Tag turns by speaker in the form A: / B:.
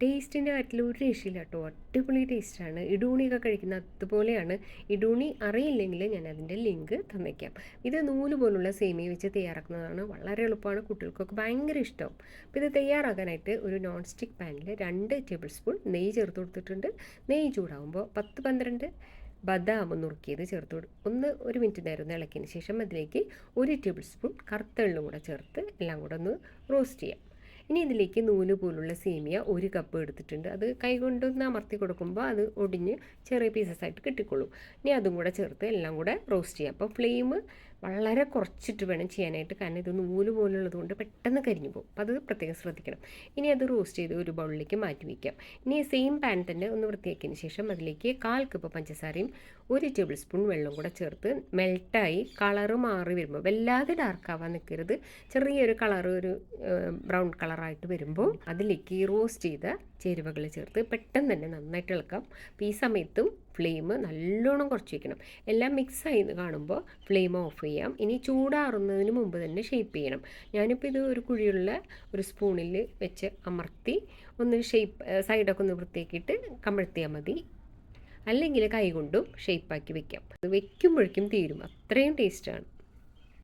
A: ടേസ്റ്റിൻ്റെ കാര്യത്തിൽ ഒരു രക്ഷയില്ല കേട്ടോ, അടിപൊളി ടേസ്റ്റാണ്. ഇഡൂണിയൊക്കെ കഴിക്കുന്ന അതുപോലെയാണ്. ഇഡൂണി അറിയില്ലെങ്കിൽ ഞാൻ അതിൻ്റെ ലിങ്ക് തന്നേക്കാം. ഇത് നൂല് പോലുള്ള സേമിയ വെച്ച് തയ്യാറാക്കുന്നതാണ്. വളരെ എളുപ്പമാണ്, കുട്ടികൾക്കൊക്കെ ഭയങ്കര ഇഷ്ടമാവും. അപ്പോൾ ഇത് തയ്യാറാക്കാനായിട്ട് ഒരു നോൺ സ്റ്റിക്ക് പാനിൽ 2 ടേബിൾ സ്പൂൺ നെയ്യ് ചേർത്ത് കൊടുത്തിട്ടുണ്ട്. നെയ്യ് ചൂടാകുമ്പോൾ 10-12 ബദാം നുറുക്കിയത് ചേർത്ത് ഒരു മിനിറ്റ് നേരം ഒന്ന് ഇളക്കിയതിന് ശേഷം അതിലേക്ക് 1 ടേബിൾ സ്പൂൺ കറുത്ത എള്ളും കൂടെ ചേർത്ത് എല്ലാം കൂടെ ഒന്ന് റോസ്റ്റ് ചെയ്യാം. ഇനി ഇതിലേക്ക് നൂല് പോലുള്ള സേമിയ 1 കപ്പ് എടുത്തിട്ടുണ്ട്. അത് കൈകൊണ്ടൊന്ന് അമർത്തി കൊടുക്കുമ്പോൾ അത് ഒടിഞ്ഞ് ചെറിയ പീസസ് ആയിട്ട് കിട്ടിക്കൊള്ളും. ഇനി അതും കൂടെ ചേർത്ത് എല്ലാം കൂടെ റോസ്റ്റ് ചെയ്യാം. അപ്പോൾ ഫ്ലെയിം വളരെ കുറച്ചിട്ട് വേണം ചെയ്യാനായിട്ട്, കാരണം ഇത് നൂല് പോലുള്ളത് കൊണ്ട് പെട്ടെന്ന് കരിഞ്ഞു പോകും. അപ്പോൾ അത് പ്രത്യേകം ശ്രദ്ധിക്കണം. ഇനി അത് റോസ്റ്റ് ചെയ്ത് ഒരു ബൗളിലേക്ക് മാറ്റി വയ്ക്കാം. ഇനി സെയിം പാൻ തന്നെ ഒന്ന് വൃത്തിയാക്കിയതിന് ശേഷം അതിലേക്ക് 1/4 കപ്പ് പഞ്ചസാരയും 1 ടേബിൾ സ്പൂൺ വെള്ളം കൂടെ ചേർത്ത് മെൽട്ടായി കളറ് മാറി വരുമ്പോൾ, വല്ലാതെ ഡാർക്ക് ആവാൻ നിൽക്കരുത്, ചെറിയൊരു കളർ ഒരു ബ്രൗൺ കളറായിട്ട് വരുമ്പോൾ അതിലേക്ക് റോസ്റ്റ് ചെയ്ത ചേരുവകൾ ചേർത്ത് പെട്ടെന്ന് തന്നെ നന്നായിട്ട് ഇളക്കാം. അപ്പോൾ ഈ സമയത്തും ഫ്ലെയിം നല്ലോണം കുറച്ച് വയ്ക്കണം. എല്ലാം മിക്സായി കാണുമ്പോൾ ഫ്ലെയിം ഓഫ് ചെയ്യാം. ഇനി ചൂടാറുന്നതിന് മുമ്പ് തന്നെ ഷേപ്പ് ചെയ്യണം. ഞാനിപ്പോൾ ഇത് ഒരു കുഴിയുള്ള ഒരു സ്പൂണിൽ വെച്ച് അമർത്തി ഒന്ന് സൈഡൊക്കെ ഒന്ന് വൃത്തിയാക്കിയിട്ട് കമഴ്ത്തിയാൽ മതി. അല്ലെങ്കിൽ കൈ കൊണ്ടും ഷേപ്പാക്കി വെക്കാം. അത് വെക്കുമ്പോഴേക്കും തീരും, അത്രയും ടേസ്റ്റാണ്.